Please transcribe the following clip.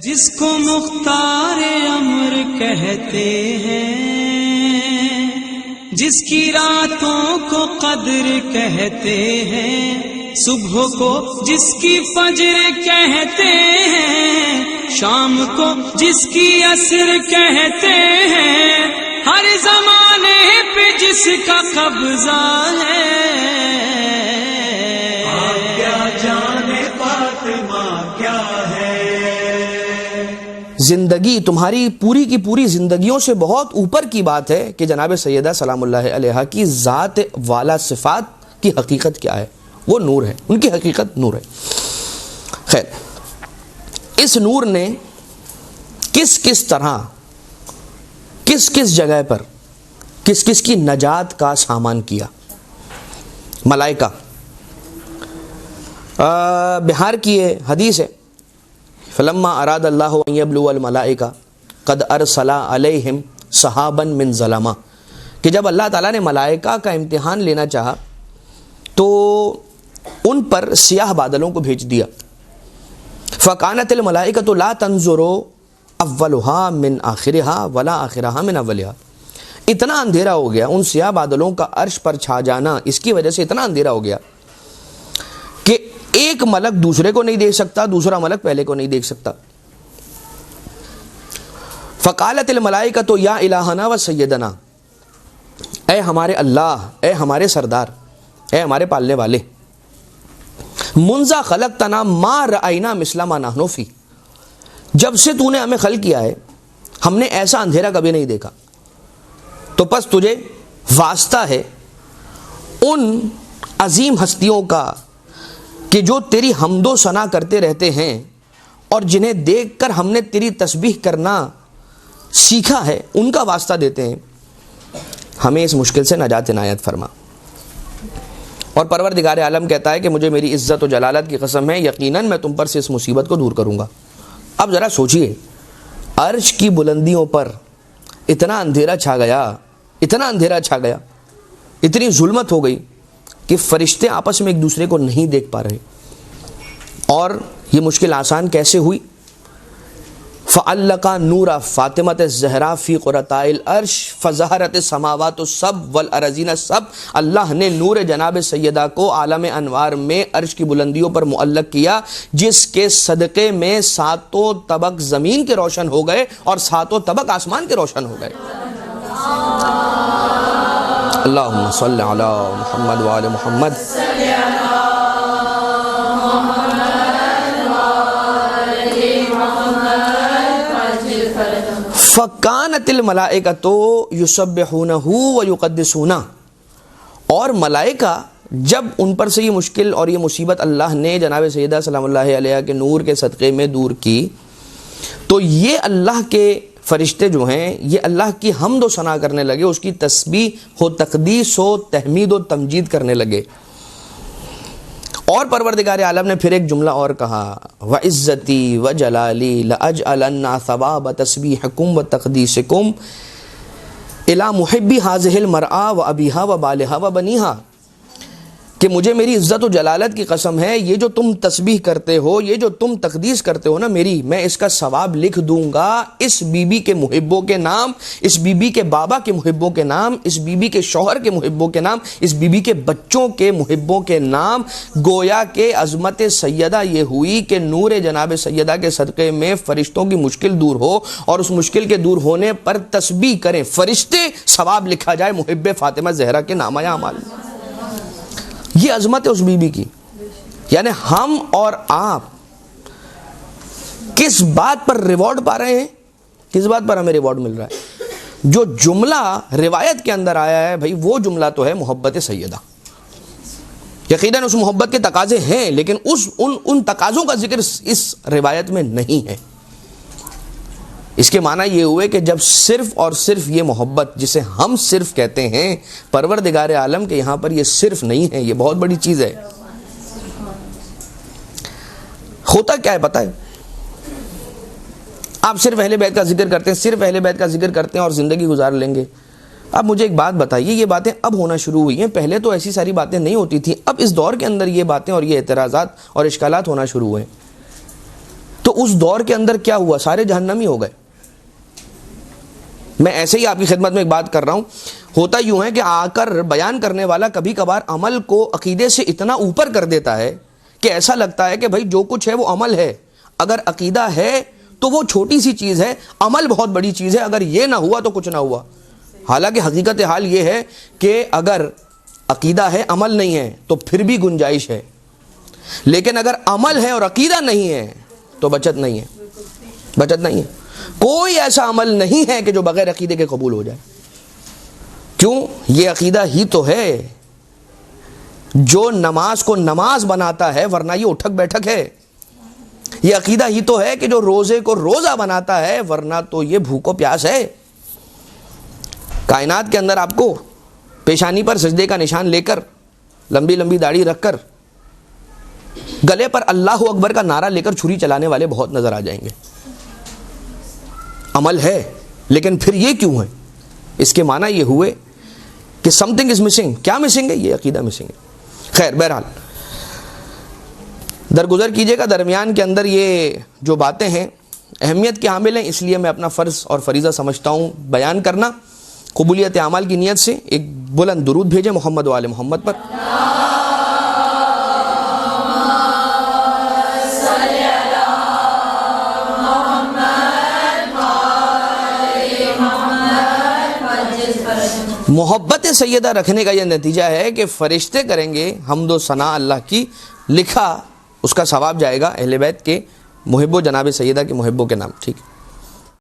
جس کو مختار امر کہتے ہیں، جس کی راتوں کو قدر کہتے ہیں، صبح کو جس کی فجر کہتے ہیں، شام کو جس کی عصر کہتے ہیں، ہر زمانے پہ جس کا قبضہ ہے، کیا جانے فاطمہ کیا ہے۔ زندگی تمہاری پوری کی پوری زندگیوں سے بہت اوپر کی بات ہے کہ جناب سیدہ سلام اللہ علیہا کی ذات والا صفات کی حقیقت کیا ہے۔ وہ نور ہے، ان کی حقیقت نور ہے۔ خیر، اس نور نے کس طرح کس جگہ پر کس کی نجات کا سامان کیا۔ ملائکہ، بہار کی یہ حدیث ہے، فلما اراد اللہ ان یبلو الملائکہ قد ارسل علیہم سحابا من ظلمہ، کہ جب اللہ تعالیٰ نے ملائکہ کا امتحان لینا چاہا تو ان پر سیاہ بادلوں کو بھیج دیا۔ فکانت الملائکۃ لا تنظر اولها من آخرها ولا آخرها من اولها، اتنا اندھیرا ہو گیا، ان سیاہ بادلوں کا عرش پر چھا جانا اس کی وجہ سے اتنا اندھیرا ہو گیا کہ ایک ملک دوسرے کو نہیں دیکھ سکتا، دوسرا ملک پہلے کو نہیں دیکھ سکتا۔ فقالت الملائکۃ یا الہنا و سیدنا، اے ہمارے اللہ، اے ہمارے سردار، اے ہمارے پالنے والے، منذ خلقتنا ما رأینا مثل ما نحن فی، جب سے تو نے ہمیں خلق کیا ہے ہم نے ایسا اندھیرا کبھی نہیں دیکھا، تو پس تجھے واسطہ ہے ان عظیم ہستیوں کا کہ جو تیری حمد و ثنا کرتے رہتے ہیں اور جنہیں دیکھ کر ہم نے تیری تسبیح کرنا سیکھا ہے، ان کا واسطہ دیتے ہیں، ہمیں اس مشکل سے نجات عنایت فرما۔ اور پروردگار عالم کہتا ہے کہ مجھے میری عزت و جلالت کی قسم ہے، یقیناً میں تم پر سے اس مصیبت کو دور کروں گا۔ اب ذرا سوچئے، عرش کی بلندیوں پر اتنا اندھیرا چھا گیا، اتنا اندھیرا چھا گیا، اتنی ظلمت ہو گئی کہ فرشتے آپس میں ایک دوسرے کو نہیں دیکھ پا رہے۔ اور یہ مشکل آسان کیسے ہوئی؟ فَعَلَّقَ نُورَ فاطمۃ الزہرا فی قرۃ العرش فظہرت السماوات السبع والارضین السبع، اللہ نے نور جناب سیدہ کو عالم انوار میں عرش کی بلندیوں پر معلق کیا، جس کے صدقے میں ساتوں طبق زمین کے روشن ہو گئے اور ساتوں طبق آسمان کے روشن ہو گئے۔ اللہم صلی علی محمد وآل محمد۔ فَكَانَتِ الْمَلَائِكَةُ يُسَبِّحُونَهُ وَيُقَدِّسُونَهُ، اور ملائکہ جب ان پر سے یہ مشکل اور یہ مصیبت اللہ نے جناب سیدہ سلام اللہ علیہ کے نور کے صدقے میں دور کی، تو یہ اللہ کے فرشتے جو ہیں یہ اللہ کی حمد و ثنا کرنے لگے، اس کی تسبیح و تقدیس و تحمید و تمجید کرنے لگے۔ اور پروردگار عالم نے پھر ایک جملہ اور کہا، وَعِزَّتِي وَجَلَالِي لَأَجْعَلَنَّ ثَوَابَ تَسْبِيحِكُمْ وَتَقْدِيسِكُمْ إِلَى مُحِبِّ هَذِهِ الْمَرْأَةِ وَأَبِيهَا وَبَالِهَا وَبَنِيهَا، کہ مجھے میری عزت و جلالت کی قسم ہے، یہ جو تم تسبیح کرتے ہو، یہ جو تم تقدیس کرتے ہو نا میری، میں اس کا ثواب لکھ دوں گا اس بی بی کے محبوں کے نام، اس بی بی کے بابا کے محبوں کے نام، اس بی بی کے شوہر کے محبوں کے نام، اس بی بی کے بچوں کے محبوں کے نام۔ گویا کہ عظمت سیدہ یہ ہوئی کہ نور جناب سیدہ کے صدقے میں فرشتوں کی مشکل دور ہو، اور اس مشکل کے دور ہونے پر تسبیح کریں فرشتے، ثواب لکھا جائے محب فاطمہ زہرا کے نامہ اعمال۔ یہ عظمت ہے اس بی بی کی۔ یعنی ہم اور آپ کس بات پر ریوارڈ پا رہے ہیں، کس بات پر ہمیں ریوارڈ مل رہا ہے؟ جو جملہ روایت کے اندر آیا ہے بھائی، وہ جملہ تو ہے محبت سیدہ۔ یقیناً اس محبت کے تقاضے ہیں، لیکن ان تقاضوں کا ذکر اس روایت میں نہیں ہے۔ اس کے معنی یہ ہوئے کہ جب صرف اور صرف یہ محبت جسے ہم صرف کہتے ہیں، پروردگار عالم کے یہاں پر یہ صرف نہیں ہے، یہ بہت بڑی چیز ہے۔ ہوتا کیا ہے پتہ ہے؟ آپ صرف اہل بیت کا ذکر کرتے ہیں، صرف اہل بیت کا ذکر کرتے ہیں اور زندگی گزار لیں گے۔ اب مجھے ایک بات بتائیے، یہ باتیں اب ہونا شروع ہوئی ہیں، پہلے تو ایسی ساری باتیں نہیں ہوتی تھیں، اب اس دور کے اندر یہ باتیں اور یہ اعتراضات اور اشکالات ہونا شروع ہوئے۔ تو اس دور کے اندر کیا ہوا؟ سارے جہنمی ہو گئے. میں ایسے ہی آپ کی خدمت میں ایک بات کر رہا ہوں. ہوتا یوں ہے کہ آ کر بیان کرنے والا کبھی کبھار عمل کو عقیدے سے اتنا اوپر کر دیتا ہے کہ ایسا لگتا ہے کہ بھائی جو کچھ ہے وہ عمل ہے. اگر عقیدہ ہے تو وہ چھوٹی سی چیز ہے, عمل بہت بڑی چیز ہے. اگر یہ نہ ہوا تو کچھ نہ ہوا. حالانکہ حقیقت حال یہ ہے کہ اگر عقیدہ ہے عمل نہیں ہے تو پھر بھی گنجائش ہے, لیکن اگر عمل ہے اور عقیدہ نہیں ہے تو بچت نہیں ہے, بچت نہیں ہے. کوئی ایسا عمل نہیں ہے کہ جو بغیر عقیدے کے قبول ہو جائے. کیوں؟ یہ عقیدہ ہی تو ہے جو نماز کو نماز بناتا ہے, ورنہ یہ اٹھک بیٹھک ہے. یہ عقیدہ ہی تو ہے کہ جو روزے کو روزہ بناتا ہے, ورنہ تو یہ بھوک و پیاس ہے. کائنات کے اندر آپ کو پیشانی پر سجدے کا نشان لے کر, لمبی لمبی داڑھی رکھ کر, گلے پر اللہ اکبر کا نعرہ لے کر چھری چلانے والے بہت نظر آ جائیں گے. عمل ہے لیکن پھر یہ کیوں ہے؟ اس کے معنی یہ ہوئے کہ سم تھنگ از مسنگ. کیا مسنگ ہے؟ یہ عقیدہ مسنگ ہے. خیر بہرحال درگزر کیجیے گا. درمیان کے اندر یہ جو باتیں ہیں اہمیت کے حامل ہیں, اس لیے میں اپنا فرض اور فریضہ سمجھتا ہوں بیان کرنا. قبولیت اعمال کی نیت سے ایک بلند درود بھیجیں محمد و آل محمد پر. محبت سیدہ رکھنے کا یہ نتیجہ ہے کہ فرشتے کریں گے حمد و ثنا اللہ کی, لکھا اس کا ثواب جائے گا اہل بیت کے محب و جناب سیدہ کے محبوں کے نام. ٹھیک ہے.